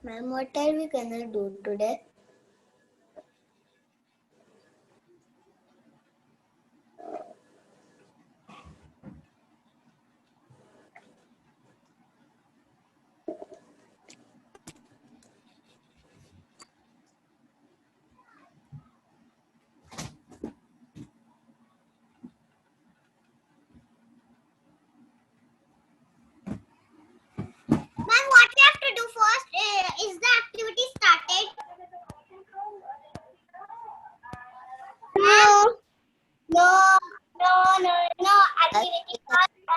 Ma'am, what are we gonna do today? Ma'am, what we have to do first is the activity started? No. Activity started.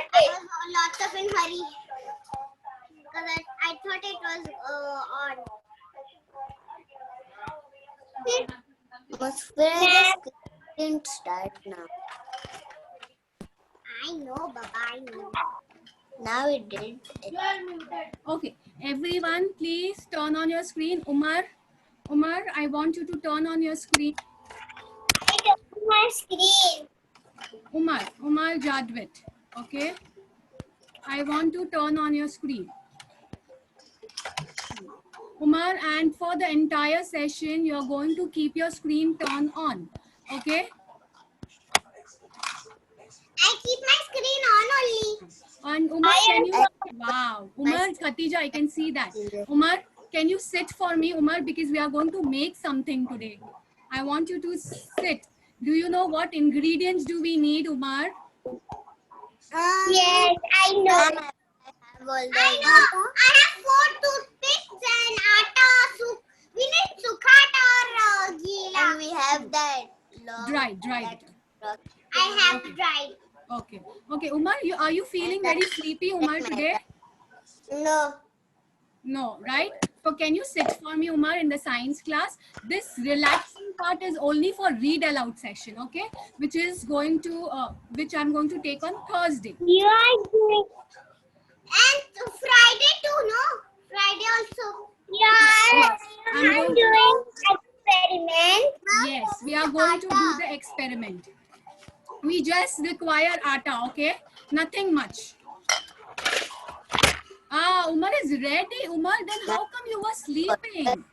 I was lots of in hurry because I thought it was on. Must didn't start now. I know, Baba. I know. Now it did. Okay, everyone, please turn on your screen. Umar, I want you to turn on your screen. I don't my screen. Umar Jadwit. Okay, I want to turn on your screen. Umar, and for the entire session, you're going to keep your screen turned on. Okay? I keep my screen on only. And Umar, can you? Wow, Umar, Khatija, I can see that. Umar, can you sit for me, Umar, because we are going to make something today. I want you to sit. Do you know what ingredients do we need, Umar? Yes, I know. I know. I have 4 toothpicks and atta. We need sukhat or gila. And we have that Dried. I have dried. Okay, Umar, are you feeling very sleepy, Umar, today? No, right? So can you sit for me, Umar, in the science class? This relaxing part is only for read aloud session, okay? Which is going to, which I'm going to take on Thursday. You are doing. And Friday too, no? Friday also. Yes, I'm doing experiment. Yes, we are going to do the experiment. We just require atta, okay? Nothing much. Umar is ready. Umar, then how come you were sleeping?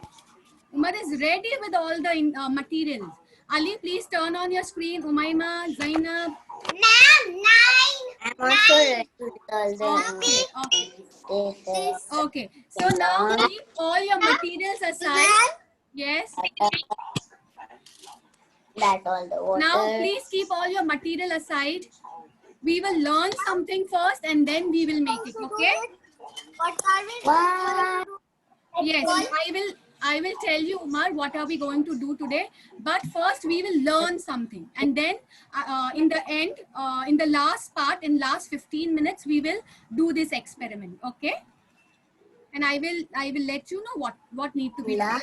Umar is ready with all the materials. Ali, please turn on your screen. Umaima, Zainab. Ma'am, 9. I'm also ready with all the Okay. So now keep all your materials aside. Yes. that all the water. Now please keep all your material aside. We will learn something first and then we will make it. Okay? What are we What? Yes, I will tell you, Umar, what are we going to do today. But first we will learn something. And then in the end, in the last part, in last 15 minutes, we will do this experiment. Okay? And I will let you know what need to be done.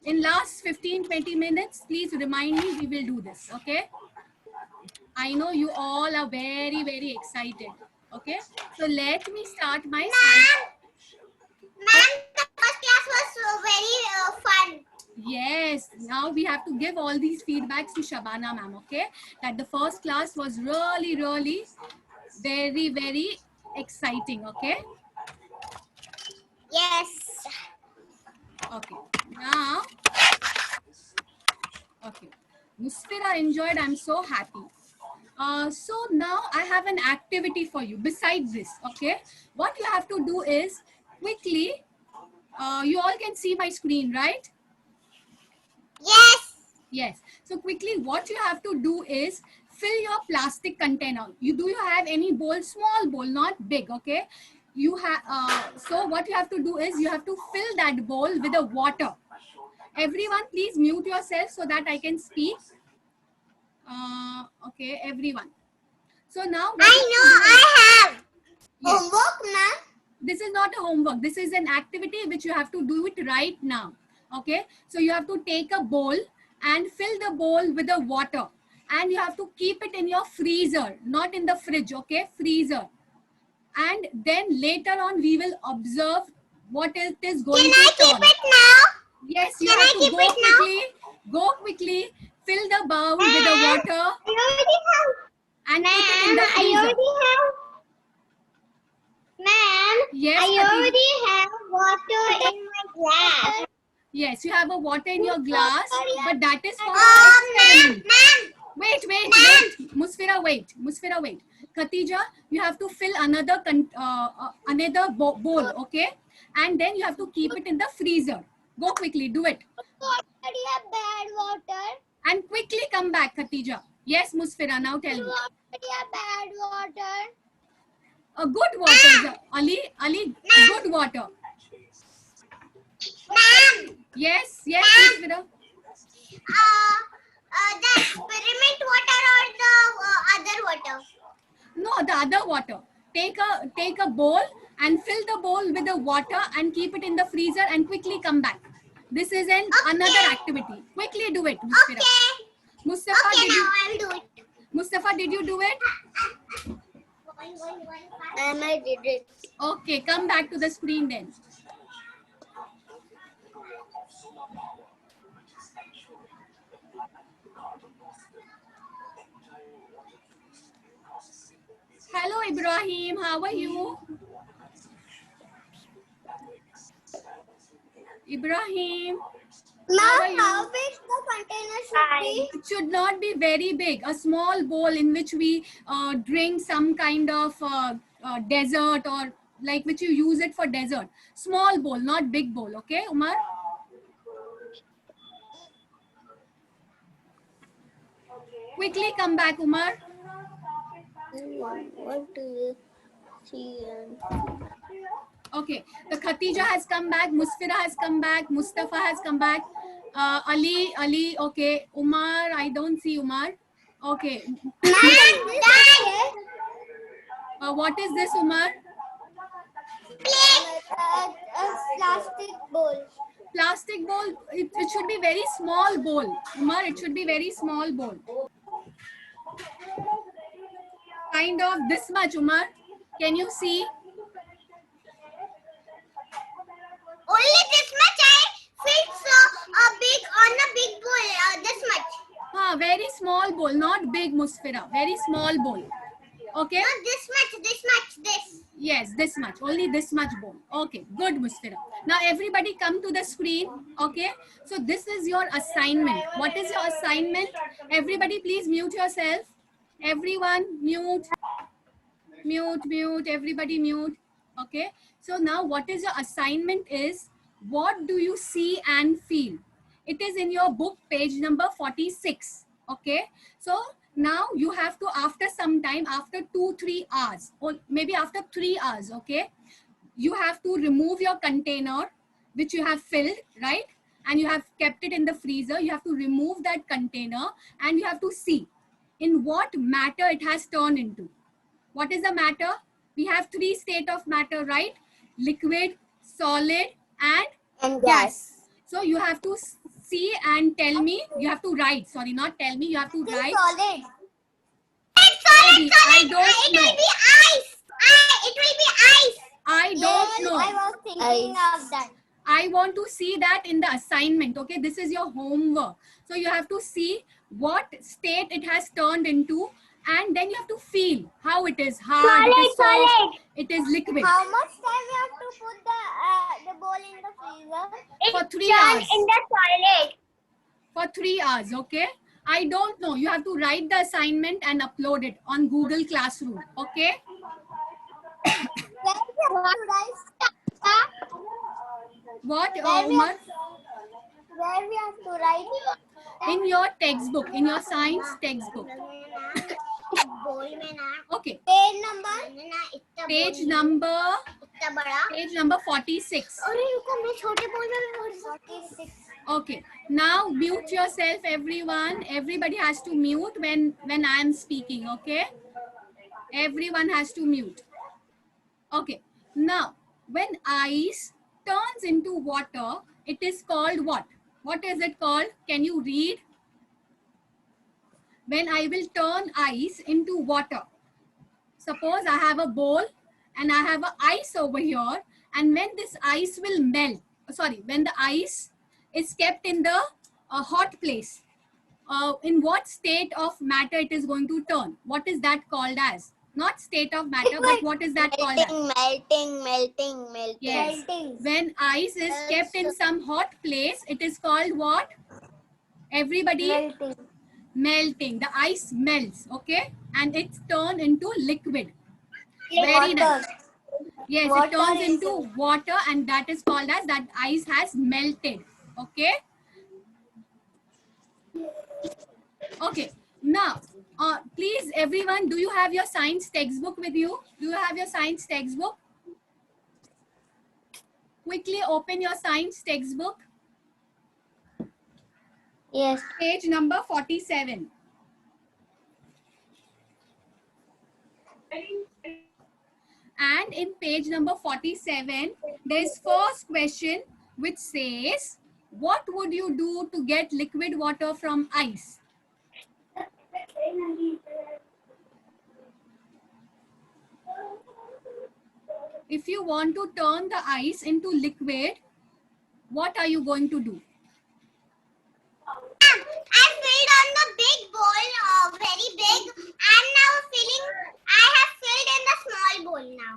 In last 15-20 minutes, please remind me, we will do this. Okay? I know you all are very, very excited. Okay? So let me start my science. Ma'am, the first class was very fun. Yes, now we have to give all these feedbacks to Shabana ma'am, okay? That the first class was really, really very, very exciting, okay? Yes. Okay, now, okay. Musfira enjoyed, I'm so happy. So now I have an activity for you besides this, okay? What you have to do is quickly, you all can see my screen, right? Yes. Yes. So quickly, what you have to do is fill your plastic container. Do you have any bowl? Small bowl, not big. Okay. You have. So what you have to do is you have to fill that bowl with the water. Everyone, please mute yourself so that I can speak. Okay, everyone. So now I know. I have. Yes. Homework, ma'am. This is not a homework. This is an activity which you have to do it right now. Okay. So you have to take a bowl and fill the bowl with the water. And you have to keep it in your freezer, not in the fridge. Okay. Freezer. And then later on, we will observe what it is going to Can I turn. keep it now? Yes, you Can have I to keep go it now? quickly. Go quickly. Fill the bowl with the water I already have. and put it in the I freezer. already have. Yes, I Khadija. already have water in my glass. Yes, you have a water in your glass, but that is for Ma'am, experiment. ma'am. Wait. Musfira, wait. Khatija, you have to fill another bowl, okay? And then you have to keep it in the freezer. Go quickly, do it. Already have bad water. And quickly come back, Khatija. Yes, Musfira, now tell me. Already have bad water. A good water, Ali, good water. Ma'am, Yes, Musfira. the experiment water or the other water? No, the other water. Take a bowl and fill the bowl with the water and keep it in the freezer and quickly come back. This is another activity. Quickly do it, Musfira. Okay. Mustafa, Okay, did now you? I will do it. Mustafa, did you do it? I did it. Okay, come back to the screen then. Hello, Ibrahim. How are you? Ibrahim. Ma'am, how big the container should be? It should not be very big. A small bowl in which we drink some kind of dessert, or like which you use it for dessert. Small bowl, not big bowl. Okay, Umar? Quickly come back, Umar. What do you see? Okay, the Khatija has come back, Musfira has come back, Mustafa has come back, Ali, okay, Umar, I don't see Umar. Okay, what is this, Umar? Plastic bowl. Plastic bowl, it should be very small bowl. Umar, it should be very small bowl. Kind of this much, Umar. Can you see? Only this much I fit so big on a big bowl. This much. Very small bowl, not big, Musfira. Very small bowl. Okay? Not this much, this. Yes, this much. Only this much bowl. Okay, good, Musfira. Now everybody come to the screen. Okay? So this is your assignment. What is your assignment? Everybody please mute yourself. Everyone mute. Mute. Everybody mute. Okay? So now what is your assignment is, what do you see and feel? It is in your book, page number 46. Okay? So now you have to, after some time, after 2-3 hours, or maybe after 3 hours, okay, you have to remove your container which you have filled, right? And you have kept it in the freezer. You have to remove that container and you have to see in what matter it has turned into. What is the matter? We have 3 states of matter, right? Liquid, solid, and gas. So you have to see and tell me. You have to write. Sorry, not tell me. You have to write. Solid. Maybe. I don't know. It will be ice. It will be ice. I don't know. I was thinking of that. I want to see that in the assignment. Okay, this is your homework. So you have to see what state it has turned into, and then you have to feel how it is hard, it is soft, it is liquid. How much time you have to put the bowl in the freezer? For 3 hours. In the toilet. For 3 hours, okay? I don't know. You have to write the assignment and upload it on Google Classroom, okay? What, Umar? Where we have to write? In your textbook, in your science textbook. Okay. Page number 46. Okay. Now mute yourself, everyone. Everybody has to mute when I am speaking, okay? Everyone has to mute. Okay. Now, when ice turns into water, it is called what? What is it called? Can you read? When I will turn ice into water. Suppose I have a bowl and I have a ice over here, and when this ice will melt, when the ice is kept in the hot place, in what state of matter it is going to turn? What is that called as? Not state of matter, but what is that called as? Melting. Yes. When ice is kept in some hot place, it is called what? Everybody? Melting. The ice melts, okay? And it's turned into liquid. Very nice. Yes, it turns into water, and that is called as that ice has melted. Okay? Okay. Now, please everyone, do you have your science textbook with you? Do you have your science textbook? Quickly open your science textbook. Yes. Page number 47. And in page number 47, there is first question which says, what would you do to get liquid water from ice? If you want to turn the ice into liquid, what are you going to do? I filled on the big bowl, very big, and now I have filled in the small bowl now.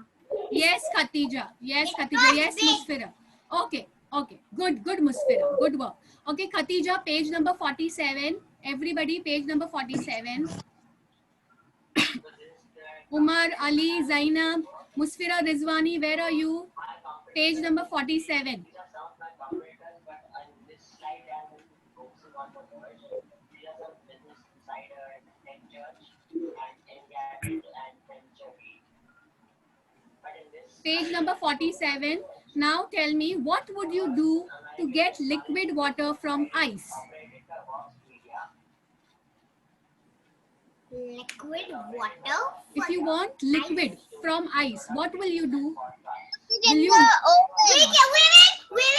Yes, Khatija. Yes, Khatija. Yes, Musfira. Okay. Good, Musfira. Good work. Okay, Khatija, page number 47. Everybody, page number 47. Umar, Ali, Zainab, Musfira, Rizwani, where are you? Page number 47. Page number 47. Now tell me, what would you do to get liquid water from ice? Liquid water? If you want liquid from ice, what will you do? We will put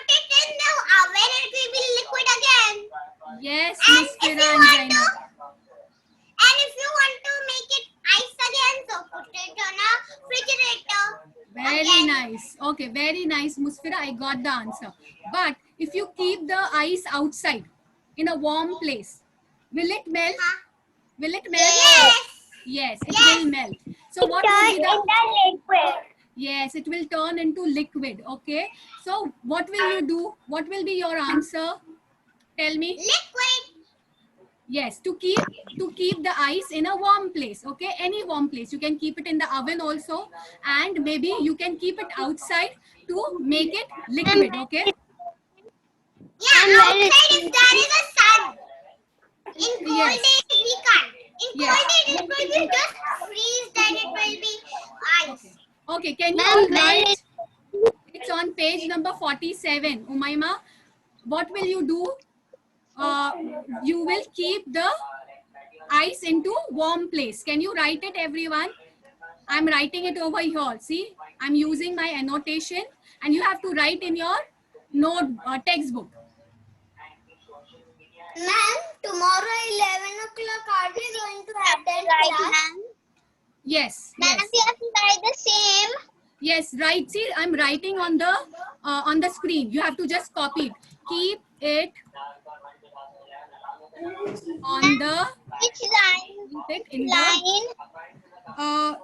it in the oven and it will be liquid again. Yes, Musfira and Zainab. And if you want to make it ice again, so put it on a refrigerator. Very nice. Okay, very nice, Musfira. I got the answer. But if you keep the ice outside in a warm place, will it melt? Will it melt? Yes, it will melt. So what will be the liquid? Yes, it will turn into liquid. Okay. So what will you do? What will be your answer? Tell me. Liquid. Yes, to keep the ice in a warm place. Okay, any warm place. You can keep it in the oven also, and maybe you can keep it outside to make it liquid. Okay. Yeah, outside if there is a sun. In cold days we can't. In cold days it will be just freeze, then it will be ice. Okay, can you all write? It's on page number 47. Umaima, what will you do? You will keep the ice into warm place. Can you write it, everyone? I'm writing it over here. See, I'm using my annotation, and you have to write in your note textbook. Ma'am, tomorrow 11 o'clock are we going to have that class? Yes. Ma'am, we have to write the same. Yes, right. See, I'm writing on the screen. You have to just copy it. Keep it on the Which line? keep it in the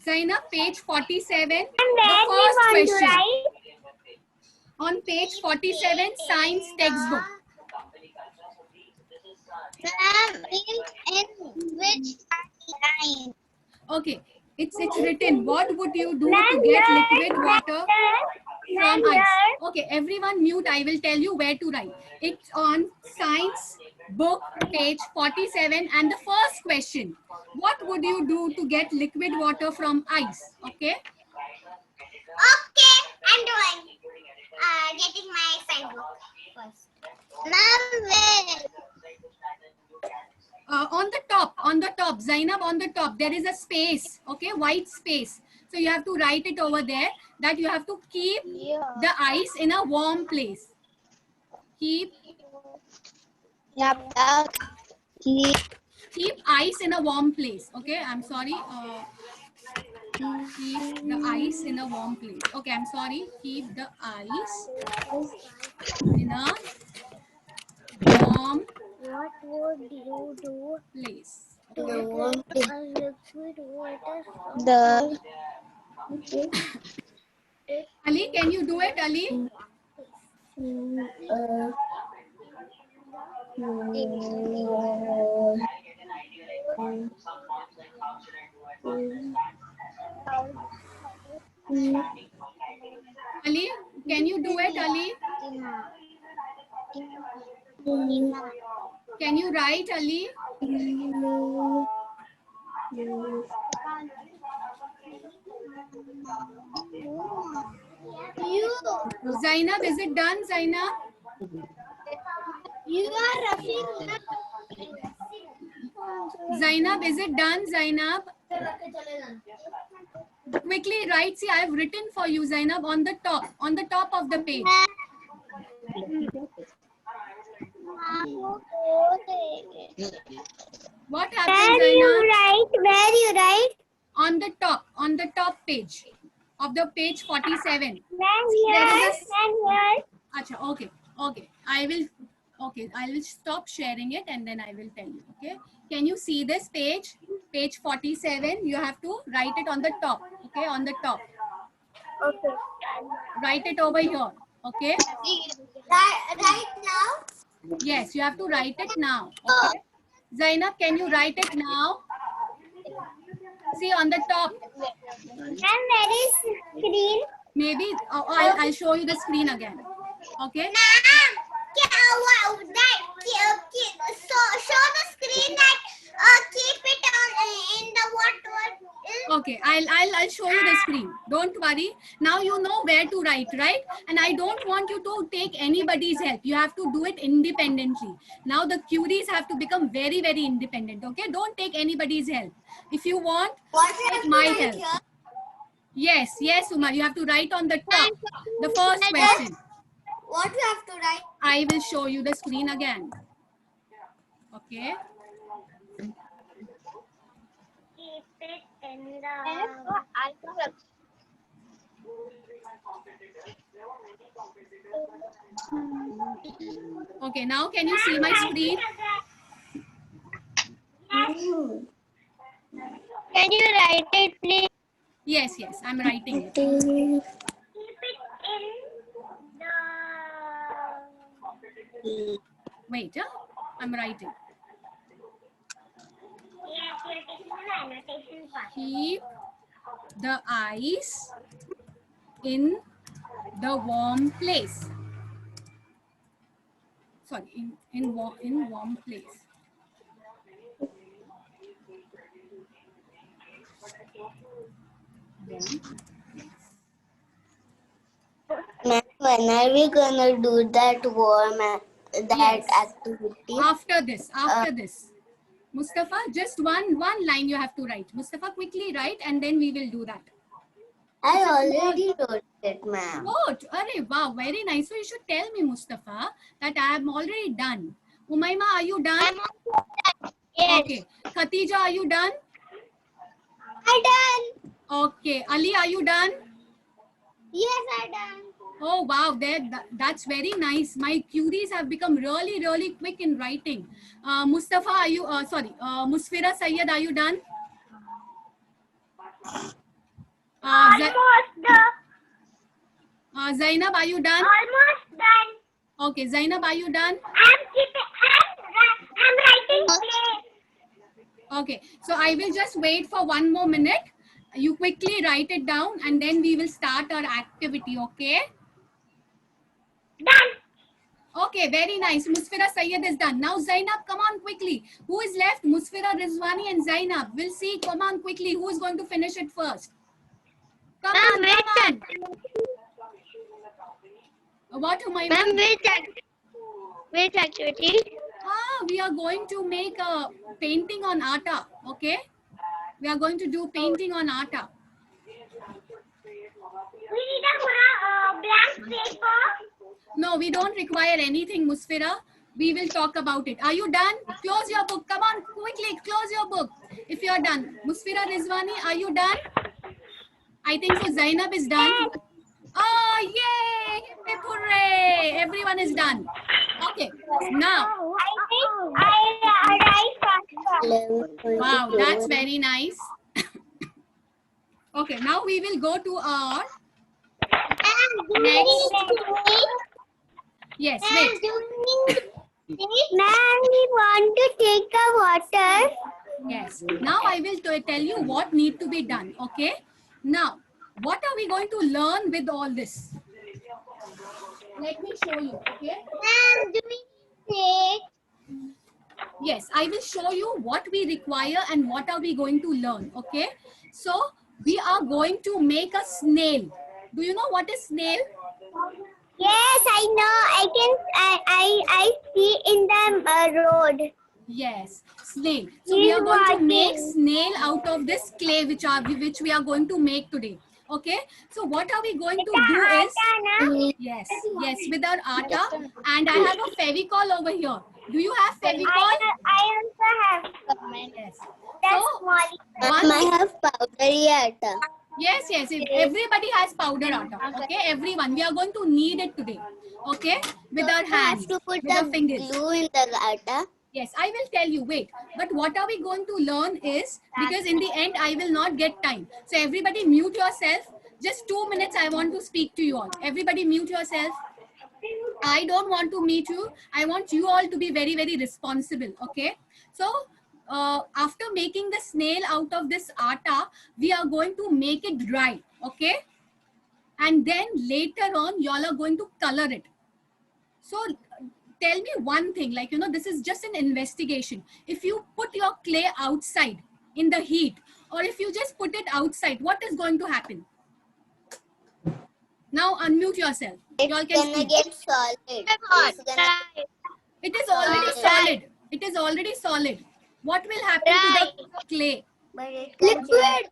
Zainab, page 47. The first question on page 47, science textbook. Ma'am, in which line? Okay, it's written. What would you do to get liquid water from ice? Okay, everyone mute. I will tell you where to write. It's on science book, page 47, and the first question. What would you do to get liquid water from ice? Okay. Okay, I'm doing. Getting my science book first. Ma'am, where? On the top, Zainab, on the top, there is a space, okay, white space. So you have to write it over there that you have to keep the ice in a warm place. Keep ice in a warm place. Okay, I'm sorry. Keep the ice in a warm place. Okay, I'm sorry. Keep the ice in a warm What would you do? place. The Ali, can you do it, Ali? Ali, can you do it, Ali? Can you write, Ali? Zainab, is it done, Zainab? You are rushing. Zainab, is it done, Zainab? Quickly write. See, I have written for you, Zainab, on the top of the page. What happened, Zainab? Where you write? On the top page of the page 47. Here. Acha, okay. I will stop sharing it and then I will tell you. Okay. Can you see this page? Page 47. You have to write it on the top. Okay, on the top. Okay. Write it over here. Okay. Right now? Yes, you have to write it now. Okay. Zainab, can you write it now? See on the top. And where is screen? Maybe I'll show you the screen again. Okay. Show the screen that keep it on in the what Okay, I'll show you the screen. Don't worry. Now you know where to write, right? And I don't want you to take anybody's help. You have to do it independently. Now the queries have to become very, very independent. Okay, don't take anybody's help. If you want, take my help. Yes, Umar. You have to write on the top. The first question. What you have to write? I will show you the screen again. Okay. Keep it in the. Okay, now can you see my screen? Can you write it, please? Yes, I'm writing it. Keep it in the. Wait, I'm writing. Yes, you're taking the annotation part. Keep the ice in the warm place. Sorry, in warm place. Ma'am, when are we gonna do that activity? After this. Mustafa, just one line you have to write. Mustafa, quickly write and then we will do that. I already wrote it, ma'am. Good. Arey, wow, very nice. So you should tell me, Mustafa, that I am already done. Umayma, are you done? I'm also done. Yes. Okay. Khatija, are you done? I done. Okay. Ali, are you done? Yes, I done. Oh, wow. That's very nice. My queries have become really, really quick in writing. Mustafa, are you, Musfira Sayyed, are you done? Almost done. Zainab, are you done? Almost done. Okay. Zainab, are you done? I'm writing play. Okay. So I will just wait for 1 more minute. You quickly write it down and then we will start our activity. Okay. Done. Okay, very nice. Musfira Sayyed is done. Now Zainab, come on quickly. Who is left? Musfira, Rizwani and Zainab. We'll see. Come on quickly. Who is going to finish it first? Come on. What am I? Ma'am, which activity? We are going to make a painting on atta. Okay. We are going to do painting on atta. We need a blank paper. No, we don't require anything, Musfira. We will talk about it. Are you done? Close your book. Come on, quickly, close your book. If you are done. Musfira Rizwani, are you done? I think so. Zainab is done. Oh, yay! Hip, hip, hooray! Everyone is done. Okay, now. I think I write faster. Wow, that's very nice. Okay, now we will go to our next. Yes, wait. Ma'am, we want to take a water. Yes. Now I will tell you what need to be done. Okay. Now, what are we going to learn with all this? Let me show you. Okay. Ma'am, do we take? Yes, I will show you what we require and what are we going to learn. Okay. So we are going to make a snail. Do you know what is snail? Yes, I know. I see in the road. Yes, snail. So we are going to make snail out of this clay which we are going to make today. Okay. So what are we going to do is yes, with our atta, and I have a Fevicol over here. Do you have Fevicol? I also have. Yes. That's So small. I have powdery atta. yes, everybody has powder atta. Okay, everyone. We are going to need it today. Okay, with our hands, to put with our the fingers. glue in the atta. Yes, I will tell you. Wait, but what are we going to learn is, because in the end I will not get time. So everybody mute yourself. Just 2 minutes. I want to speak to you all. Everybody mute yourself. I don't want to meet you. I want you all to be very, very responsible. Okay. So after making the snail out of this atta, we are going to make it dry. Okay. And then later on, y'all are going to color it. So tell me one thing, like, you know, this is just an investigation. If you put your clay outside in the heat, or if you just put it outside, what is going to happen? Now unmute yourself. Y'all can Gonna speak. get solid. It's gonna It is already solid. It is already solid. What will happen to the clay? but it liquid.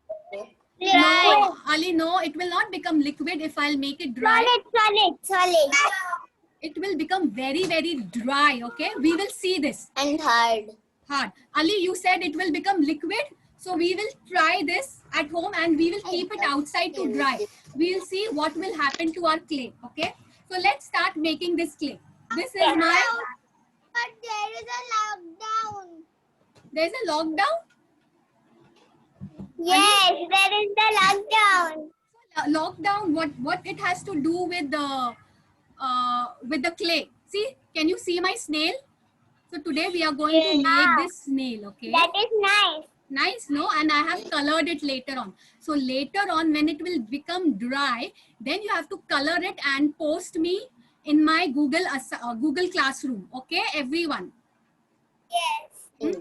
No, Ali, no, it will not become liquid if I'll make it dry. Solid. It will become very, very dry, okay? We will see this. And hard. Hard. Ali, you said it will become liquid. So we will try this at home and we will keep it outside to dry. We will see what will happen to our clay, okay? So let's start making this clay. This is my... But there is a lockdown. There's a lockdown? Yes, there is the lockdown. Lockdown, what it has to do with the clay? See, can you see my snail? So today we are going to make this snail, okay? That is nice. Nice, no? And I have colored it later on. So later on, when it will become dry, then you have to color it and post me in my Google Classroom. Okay, everyone? Yes.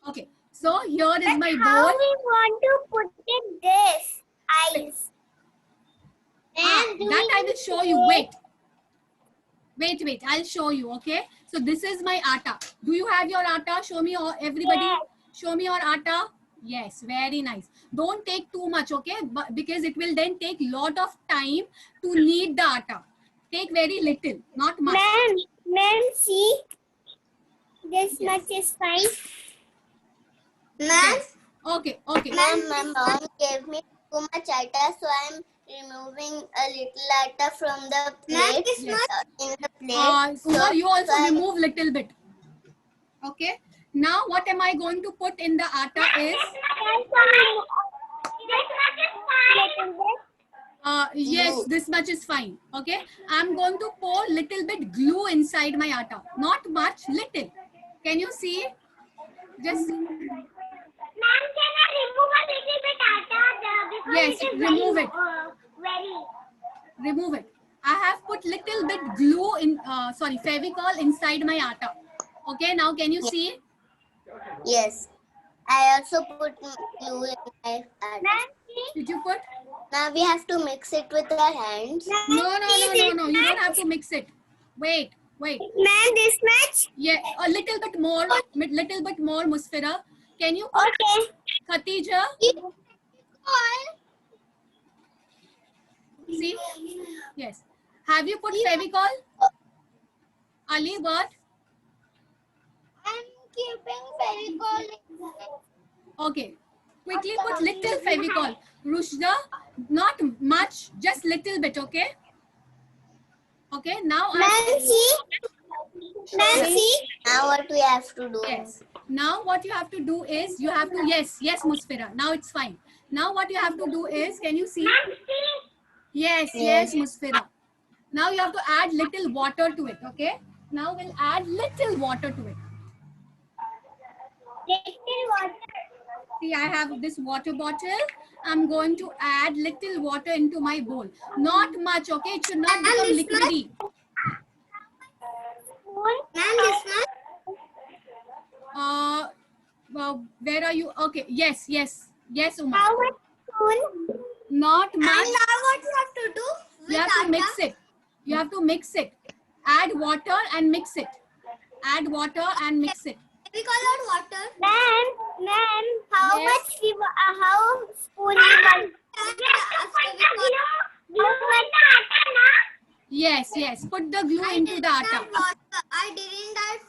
Okay. So here is my How bowl. we want to put it this eyes? That I will show you. Wait. I'll show you. Okay. So this is my atta. Do you have your atta? Show me, everybody. Yes. Show me your atta. Yes, very nice. Don't take too much, okay? But because it will then take lot of time to knead the atta. Take very little, not much. Ma'am, see? This much is fine. Ma'am, Yes. Okay. Ma'am, my mom gave me too much atta, so I'm removing a little atta from the plate. Yes. In the plate. Kumar, you also I- remove little bit. Okay. Now what am I going to put in the atta is, yes, this much is fine. Okay. I'm going to pour little bit glue inside my atta. Not much, little. Can you see? Just, Ma'am, can I remove a little bit atta because yes, it is remove very, it. very. Remove it. I have put little bit glue in, Fevicol inside my atta. Okay, now can you see? Yes. I also put glue in my atta. Ma'am, see? Did you put? Now we have to mix it with our hands. No. You don't have to mix it. Wait. Ma'am, this much? Yeah, a little bit more, Musfira. Can you put Okay. Khatija? See? Yes. Have you put Fevicol? Ali, what? I'm keeping Fevicol. Okay. Quickly put little Fevicol. Rushda, not much, just little bit, okay? Okay, now Ma'am, see? Ma'am, see? Now what we have to do? Yes. Now what you have to do is you have to, yes, Musfira. Now it's fine. Now what you have to do is, can you see? Yes, Yes. Musfira. Now you have to add little water to it, okay? Now we'll add little water to it. Little water. See, I have this water bottle. I'm going to add little water into my bowl. Not much, okay? It should not become liquidy. Ma'am, this one? Where are you? Okay, yes, Uma. How much spoon? Not And much. now what you have to do? You have to mix it. You have to mix it. Add water and mix it. Add water and mix it. We call out water. Ma'am, how Yes. much how spoon you Yes. Put the glue into the atta. I didn't add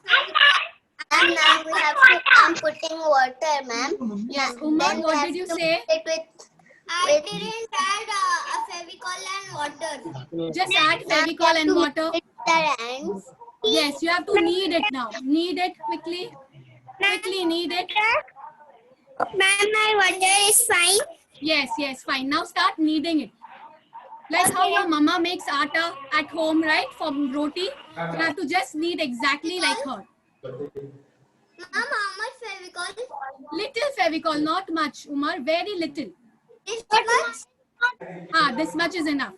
And now we have to. I'm putting water, ma'am. Yes, Then Umar, we what have did you to say? mix it with. I didn't add a Fevicol and water. Just add Now we Fevicol have and to water. mix it with our hands. Yes, you have to knead it now. Knead it quickly. Quickly knead it. Ma'am, my water is fine. Yes, fine. Now start kneading it. Like how your mama makes atta at home, right? For roti. You have to just knead exactly like her. Ma'am, how much Fevicol? Little Fevicol, not much, Umar. Very little. This much? This much is enough.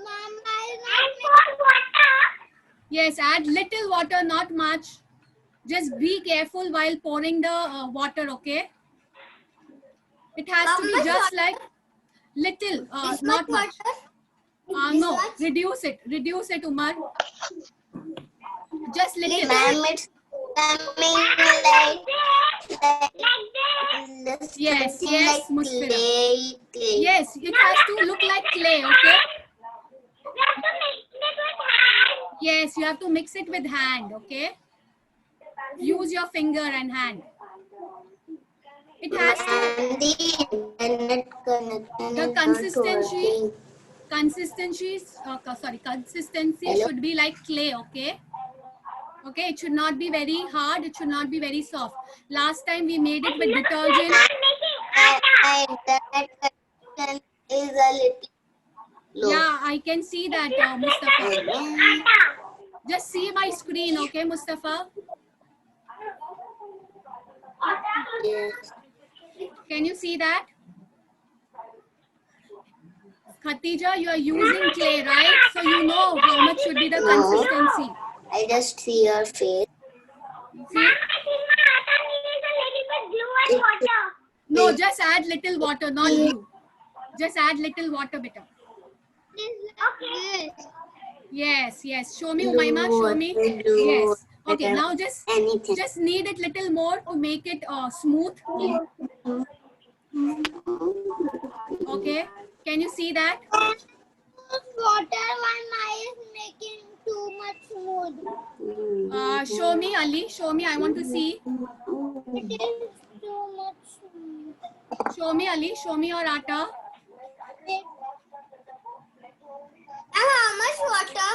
Ma'am, I want water. Yes, add little water, not much. Just be careful while pouring the water, okay? It has to be just like little, This not much much. water? This No, much? reduce it, Umar. Just little. Ma'am, it's coming like Yes, something yes, like Musfira. clay. Yes, it has to look like clay, okay? Yes, you have to mix it with hand, okay? Use your finger and hand. It has to, And the internet connection the is not consistency, working. consistency Hello? should be like clay, okay? Okay, it should not be very hard, it should not be very soft. Last time we made it with detergent. My internet connection is a little low. Yeah, I can see that, Mustafa. Just see my screen, okay, Mustafa? Yes. Can you see that? Khatija, you are using clay, right? So you know how much should be the No. consistency. I just see your face. See? No, just add little water, not glue. Just add little water, beta. Okay. Yes. Show me, Umayma, show me. Yes. Okay, now just knead it little more to make it smooth. Okay. Can you see that? Water, my is making too much smooth. Show me, Ali. Show me. I want to see. It is too much smooth. Show me, Ali. Show me your atta. And how much water?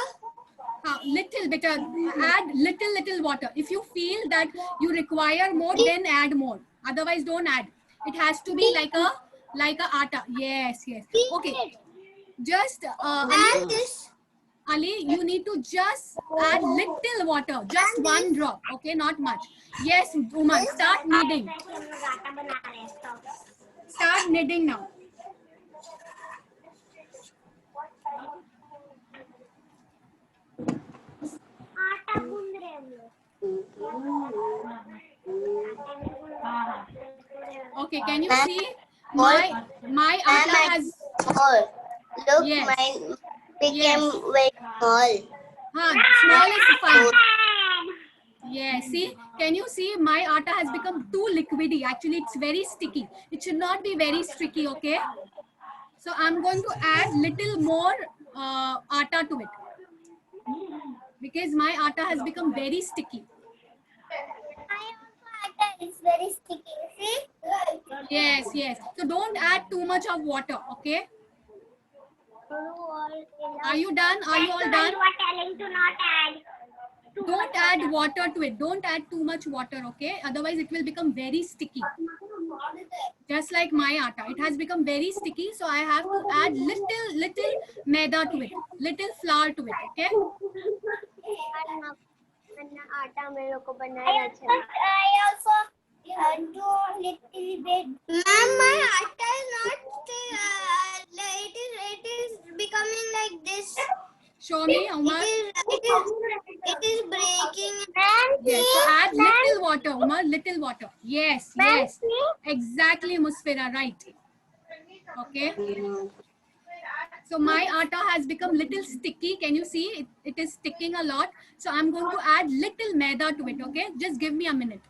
Little bit. Add little water. If you feel that you require more, then add more. Otherwise, don't add. It has to be like a atta. Yes. Okay. Just And this. Ali, you need to just add little water, just one drop, okay, not much. Yes, Umar, start kneading. Start kneading now. Okay, can you see my atta has Small. Look, Yes. mine became Yes. very small. small is fine. Yes, see, can you see my atta has become too liquidy. Actually, it's very sticky. It should not be very sticky, okay? So I'm going to add little more atta to it. Because my atta has become very sticky. It's very sticky. See? Yes. So don't add too much of water, okay? Are you done? Are you all done? You are telling to not add. Don't add water to it. Don't add too much water, okay? Otherwise, it will become very sticky. Just like my atta, it has become very sticky. So I have to add little maida to it, little flour to it, okay? आटा मेरे को बनाना अच्छा I also do little bit. Ma'am, my atta is not it is becoming like this. Show me, Umar. It is breaking. Yes, so add little water, Umar, little water. Yes, yes. Exactly, Musfira, right. Okay. So my atta has become little sticky. Can you see? It is sticking a lot. So I'm going to add little maida to it, okay? Just give me a minute.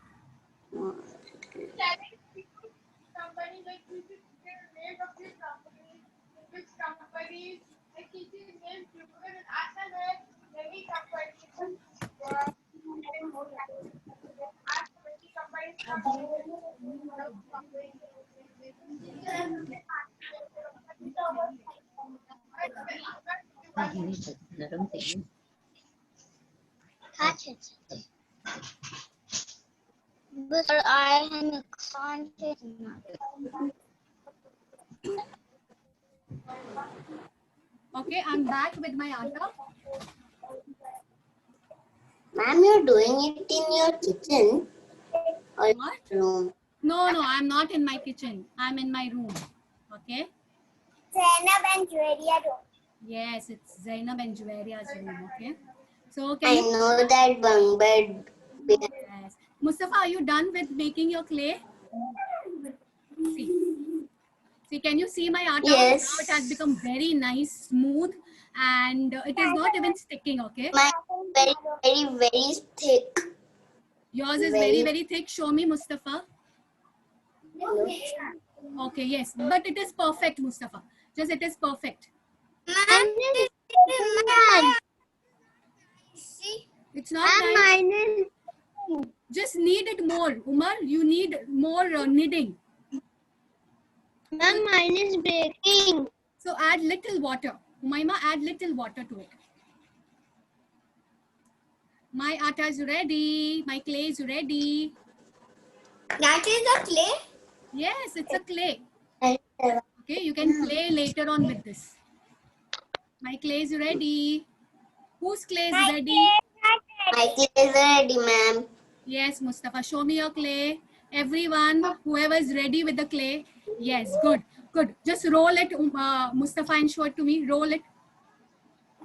But I am excited. Okay, I'm back with my atta. Ma'am, you're doing it in your kitchen or What? room? No, I'm not in my kitchen. I'm in my room. Okay. Zainab and Juwaria room. Yes, it's Zainab and Juwairia's room. Okay. So I can you? know that bunk bed. Yes. Mustafa, are you done with making your clay? See, can you see my atta? Yes. Now it has become very nice, smooth, and it is not even sticking. Okay. Mine is very thick. Yours is Very- very thick. Show me, Mustafa. Okay, yes, but it is perfect, Mustafa. Just it is perfect. See? It's not nice. Mine is. Just knead it more, Umar. You need more kneading. Ma'am, mine is breaking. So add little water. Umaima, add little water to it. My atta is ready. My clay is ready. That is the clay? Yes, it's a clay. Okay, you can play later on with this. My clay is ready. Whose clay is ready? My clay is ready, ma'am. Yes, Mustafa, show me your clay. Everyone, whoever is ready with the clay. Yes, good, good. Just roll it, Mustafa, and show it to me. Roll it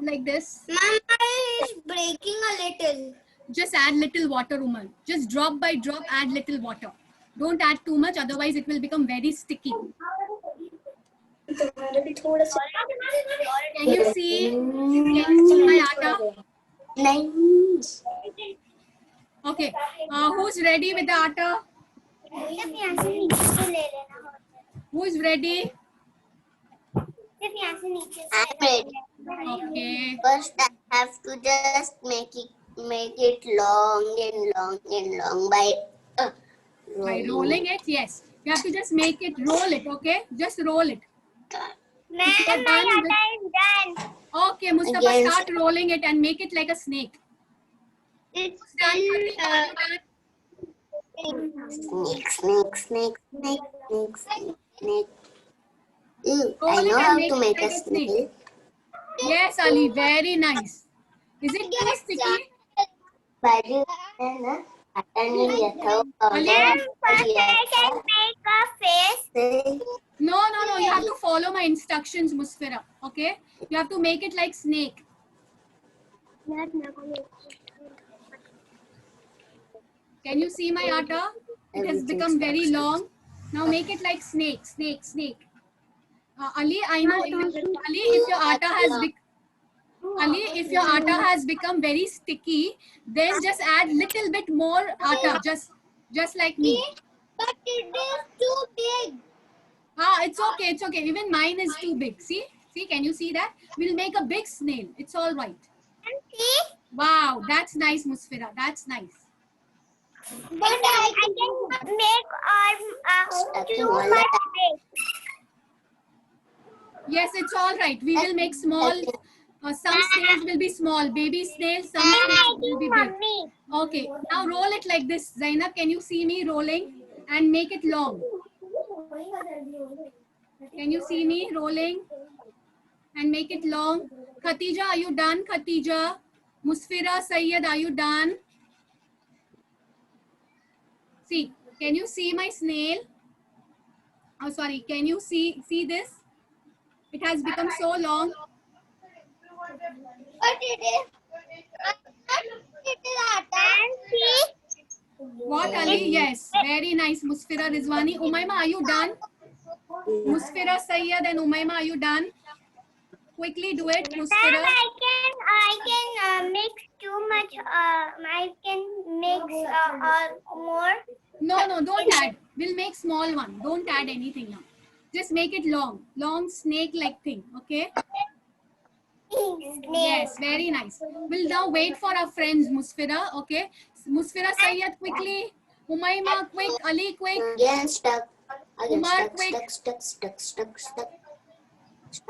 like this. Ma'am, mine is breaking a little. Just add little water, Umar. Just drop by drop, add little water. Don't add too much, otherwise it will become very sticky. Can you see? Can you see my atta? Nice. Okay. Who's ready with the atta? Who is ready? I'm ready. Okay. First, I have to just make it long and long and long by By rolling it, yes. You have to just make it, roll it, okay? Just roll it. Ma'am, You're my done atta is done. Okay, Mustafa, Again. start rolling it and make it like a snake. It's Done, still Pratik, are you done? Snake, snake, snake, snake, snake, snake, snake. Ew, Roll I it know and how make to it make like a a snake. snake. Yes, Ali, very nice. Is it too sticky? बाजू है ना आटा नहीं लिया था वो Ali? Powder लिया था make a face. से No, you have to follow my instructions, Musfira, okay? You have to make it like snake. Can you see my atta? It has become very long. Now make it like snake. Ali, I know. Ali, if your atta has become very sticky, then just add little bit more atta, just like me. But it is too big. It's okay. Even mine is too big. See, can you see that? We'll make a big snail. It's all right. And see? Wow, that's nice, Musfira. That's nice. But I can make too much big. Yes, it's all right. We will make small. Some snails will be small, baby snails. Some snails will be big. Mummy. Okay, now roll it like this. Zainab, can you see me rolling and make it long? Can you see me rolling and make it long? Khatija, are you done? Khatija, Musfira, Sayyed, are you done? See, can you see my snail? Oh, sorry. Can you see this? It has become so long. What it is? It is Nancy. What, Ali? Yes. Very nice. Musfira, Rizwani. Umaima, are you done? Musfira, Sayyed and Umaima, are you done? Quickly do it, Ma'am, Musfira. I can mix too much. I can mix more. No, don't add. We'll make small one. Don't add anything now. Just make it long. Long snake-like thing. Okay? Yes, very nice. We'll now wait for our friends, Musfira. Okay? Musfira, Sayyed, quickly. Umaima, quick. Ali, quick. again stuck. Again Umar, stuck, quick. stuck.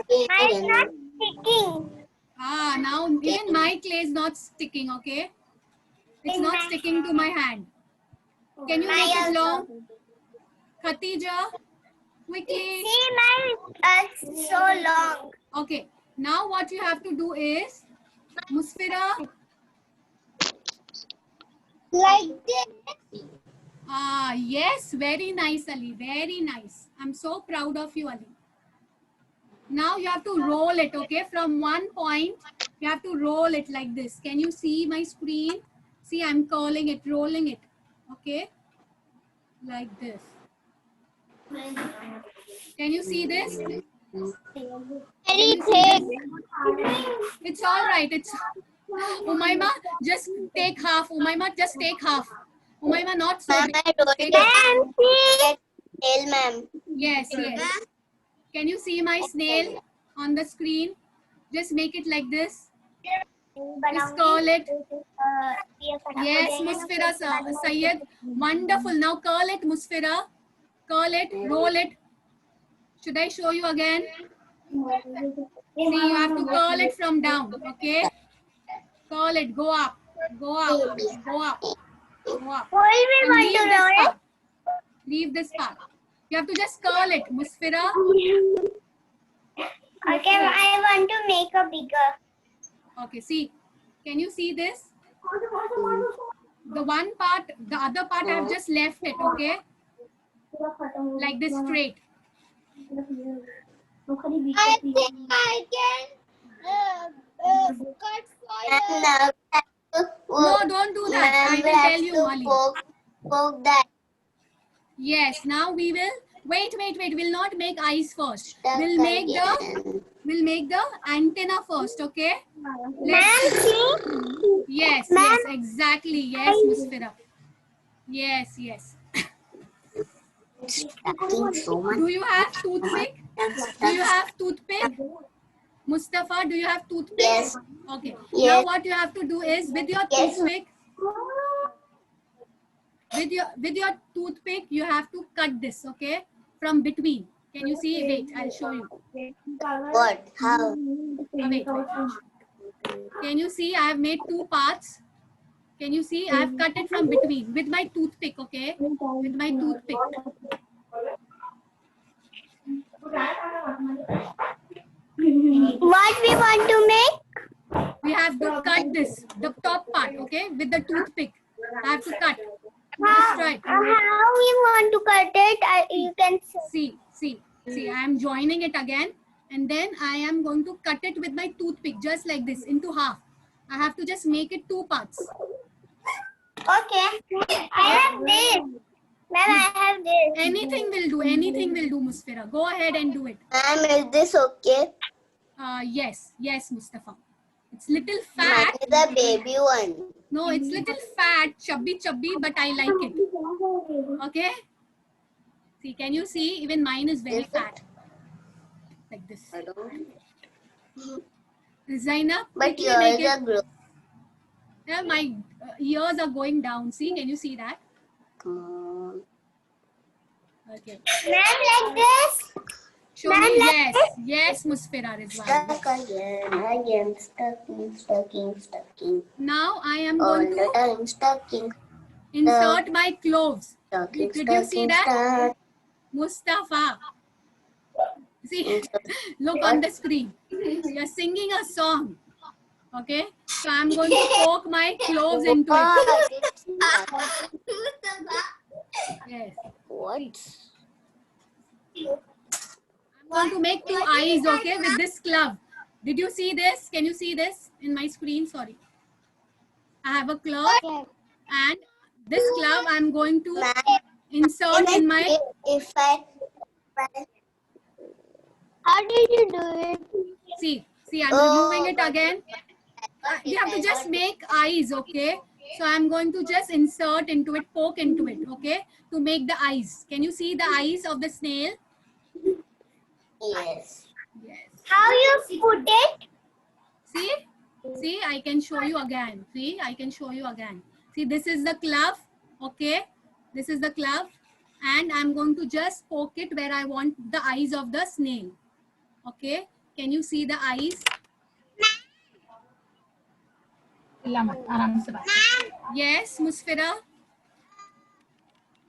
Mine is not sticking. Now even my clay is not sticking. Okay? It's not sticking to my hand. Can you make it long? Khatija, quickly. See, mine is so long. Okay. Now what you have to do is, Musfira. Like this. Yes, very nice, Ali. Very nice. I'm so proud of you, Ali. Now you have to roll it, okay? From one point, you have to roll it like this. Can you see my screen? See, I'm curling it, rolling it. Okay? Like this. Can you see this? Very thick. It's all right. It's Umaima, just take half. Umaima, just take half. Umaima, not so Ma'am, big. I don't Take get tail, ma'am. Yes. Can you see my snail on the screen? Just make it like this. Just curl it. Yes, Musfira, Sayyed. Wonderful. Now curl it, Musfira. Curl it, roll it. Should I show you again? See, you have to curl it from down, okay? Curl it, go up, go up, go up, go up. Will we And want leave to this roll it? part. Leave this part. You have to just curl it, Musfira. Okay, I want to make a bigger. Okay, see. Can you see this? The one part, the other part I have just left it, okay? Like this straight. I think I can cut for now. No, don't do that. I will tell you, Ali. Poke that. Yes, now we will wait. We'll not make eyes first. We'll make the antenna first, okay? Ma'am, see? Yes, exactly. Yes, Musfira. Yes. Do you have toothpick? Do you have toothpick? Mustafa, do you have toothpick? Yes. Okay. Yes. Now what you have to do is with your toothpick, you have to cut this, okay? From between. Can you see? Wait, I'll show you. What? How? Wait. Can you see? I have made two parts. Can you see? I have cut it from between with my toothpick, okay? With my toothpick. What we want to make? We have to cut this, the top part, okay? With the toothpick. I have to cut. How, Just right. how we want to cut it? You can see. See, I am joining it again. And then I am going to cut it with my toothpick, just like this, into half. I have to just make it two parts. Okay. I have this. Ma'am, I have this. Anything will do, Musfira. Go ahead and do it. Ma'am, is this okay? Yes, Mustafa. It's little Mine fat. is the baby one. No, it's little fat, chubby, but I like it. Okay? See, can you see? Even mine is very fat. Like this. I don't. Zainab, But quickly yours make it. are grown. Yeah, my ears are going down. See, can you see that? Come on. Okay. Ma'am, like this. Show me. Yes. Yes, Musfira Rizwan. Stuck again, stucking. Now I am All going the to time stucking. insert my cloves. Stucking, Did you see that? stuck. Mustafa. See, Insert. look on the screen. You're singing a song. Okay. So I'm going to poke my cloves into it. Yes. What? I'm going to make 2 eyes, okay, with this glove. Did you see this? Can you see this in my screen? Sorry. I have a glove, and this glove I'm going to insert in my... If I how did you do it? See, I'm removing it again. You have to just make eyes, okay? So I'm going to just insert into it, poke into it, okay? To make the eyes. Can you see the eyes of the snail? Yes. Yes. How you put it? See, I can show you again. See, I can show you again. See, this is the glove, okay? This is the glove. And I'm going to just poke it where I want the eyes of the snail. Okay? Can you see the eyes? Yes, Musfira?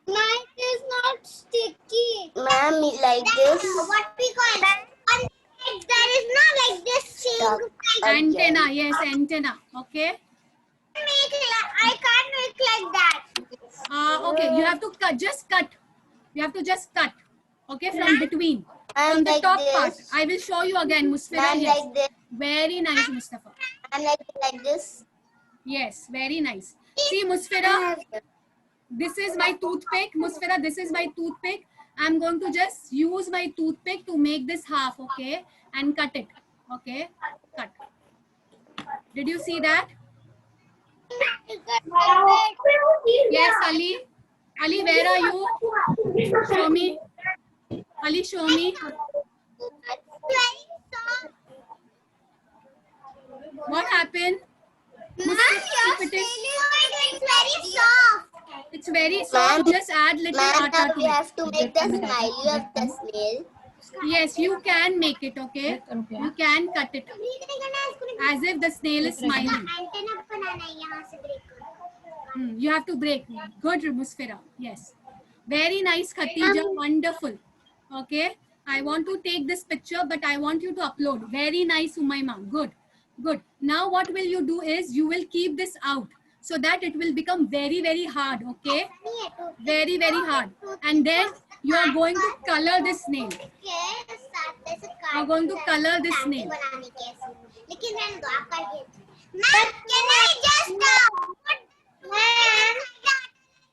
Mine is not sticky. Ma'am, like this. What we call that? There is not like this shape. Antenna, yes, antenna. Okay? I can't make like that. Okay, you have to cut, just cut. You have to just cut. Okay, from between. And From the like top this. part. I will show you again, Musfira. And Yes. like this. Very nice, Mustafa. And like this. Yes, very nice. See, Musfira, this is my toothpick. Musfira, this is my toothpick. I'm going to just use my toothpick to make this half, okay? And cut it, okay? Cut. Did you see that? Yes, Ali. Ali, where are you? Show me. Ali, show me. What happened? It's very soft. It's very soft. Ma'am, Just add little Ma'am, atta now to we it. have to make the smiley of the snail. Yes, you can make it, okay? You can cut it as if the snail is smiling. You have to break. Good, Musfira. Yes. Very nice, Khatija. Wonderful. Okay. I want to take this picture, but I want you to upload. Very nice, Umayma. Good. Good. Now what will you do is you will keep this out so that it will become very, very hard. Okay. Very, very hard. And then you are going to color this snail. You are going to color this snail. Can I just put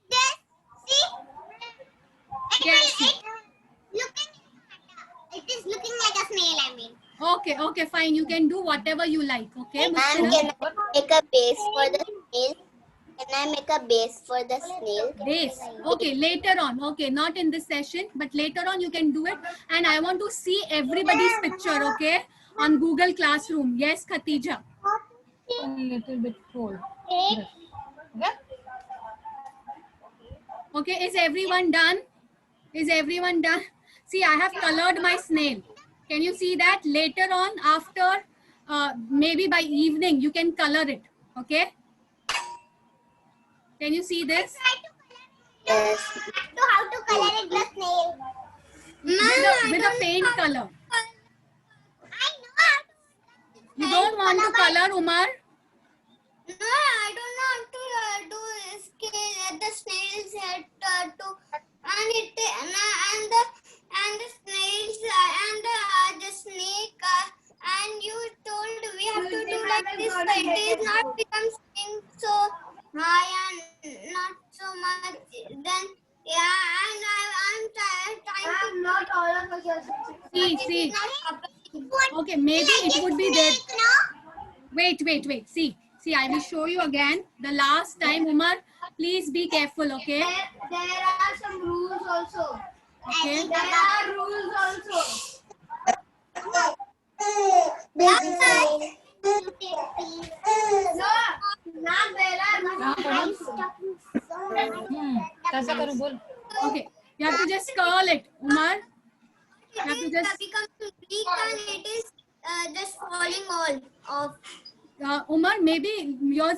this? See? Yes. It is looking like a snail, I mean. Okay, okay, fine. You can do whatever you like. Okay, Ma'am, can I make a base for the snail? Can I make a base for the snail? Base. Okay, later on. Okay, not in this session, but later on you can do it. And I want to see everybody's picture, okay, on Google Classroom. Yes, Khatija. A little bit full. Okay. Okay, is everyone done? Is everyone done? See, I have colored my snail. Can you see that? Later on, after, maybe by evening, you can color it. Okay? Can you see this? Yes. How to color it, the snail? With a paint color. I know. You don't want to color, Umar? No, I don't know how to do scale the snail's head and the snails and the snake and you told we have to do like this, but it is not become so high and not so much. Then and I'm trying to not all of us. See. Okay, maybe it would be there. Wait. See, I will show you again. The last time, Umar, please be careful, okay? There are some rules also. Okay. There are rules also. कैसा करूँ बोल. Okay. You have to just curl it, Umar. have to it is just becoming weak and it is just falling all off. Umar, maybe your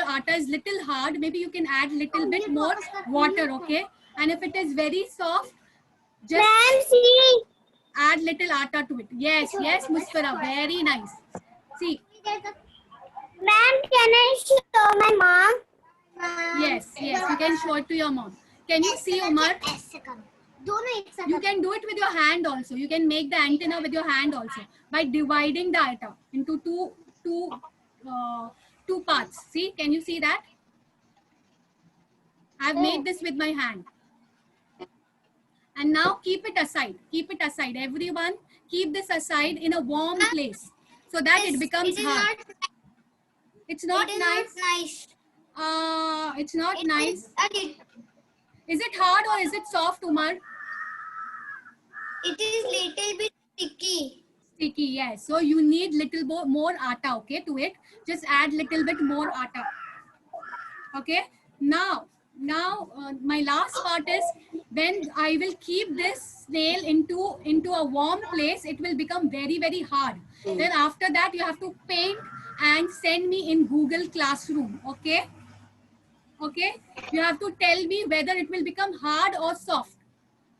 atta is little hard. Maybe you can add little bit more water, okay? And if it is very soft, just see. add little atta to it. Yes, yes, Musfira, very nice. See, Ma'am, can I show my mom? yes, yes, you can show it to your mom. Can you see, Umar? You can do it with your hand also. You can make the antenna with your hand also by dividing the atta into two parts. See, can you see that? I've made this with my hand. And now keep it aside. Keep it aside. Everyone, keep this aside in a warm place so that it becomes hard. It's not It is nice. not nice. It's not nice. It Is it hard or is it soft, Umar? is little bit sticky. Sticky, yes. So you need little more atta, okay, to it. Just add little bit more atta. Okay. Now my last part is when I will keep this snail into a warm place, it will become very, very hard. Then after that, you have to paint and send me in Google Classroom. Okay. Okay. You have to tell me whether it will become hard or soft.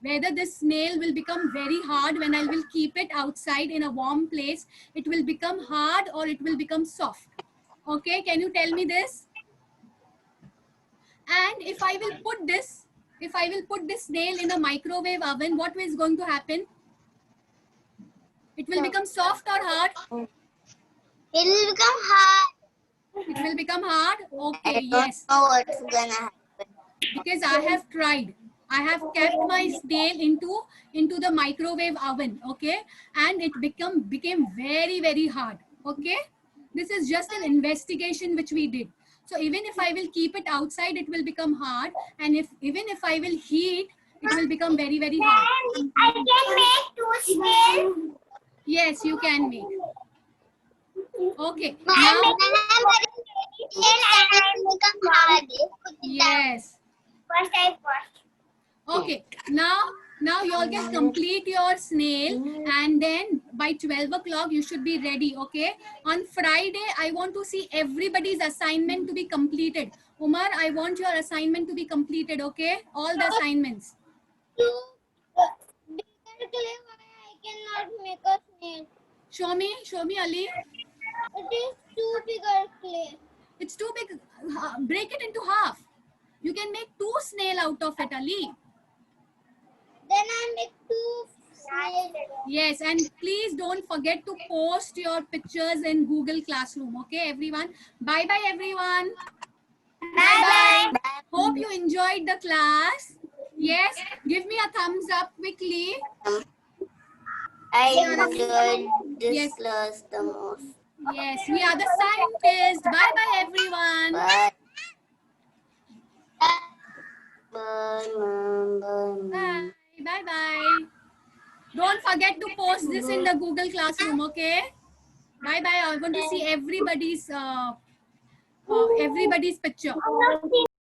Whether this snail will become very hard when I will keep it outside in a warm place, it will become hard or it will become soft. Okay, can you tell me this? And if I will put this snail in a microwave oven, what is going to happen? It will become soft or hard? It will become hard. It will become hard? Okay, I yes. don't know what's gonna happen. Because I have tried. I have kept my snail into the microwave oven, okay? And it became very, very hard, okay? This is just an investigation which we did. So even if I will keep it outside, it will become hard. And even if I will heat, it will become very, very hard. I can make two snails. Yes, you can make. Okay. Now, Now, become hard. yes. First I wash. Okay, now you all can complete your snail and then by 12 o'clock you should be ready, okay? On Friday, I want to see everybody's assignment to be completed. Umar, I want your assignment to be completed, okay? All the assignments. Bigger clay, why I cannot make a snail? Show me, Ali. It is too bigger clay. It's too big. Break it into half. You can make two snail out of it, Ali. Then I make two snails. Yes, and please don't forget to post your pictures in Google Classroom, okay, everyone? Bye-bye, everyone. Bye-bye. Hope you enjoyed the class. Yes, give me a thumbs up quickly. I enjoyed this Yes. class the most. Yes, we are the scientists. Bye-bye, everyone. Bye. Bye, Mom. Bye, Mom. Bye. Bye-bye. Don't forget to post this in the Google Classroom, okay? Bye-bye. I want to see everybody's picture.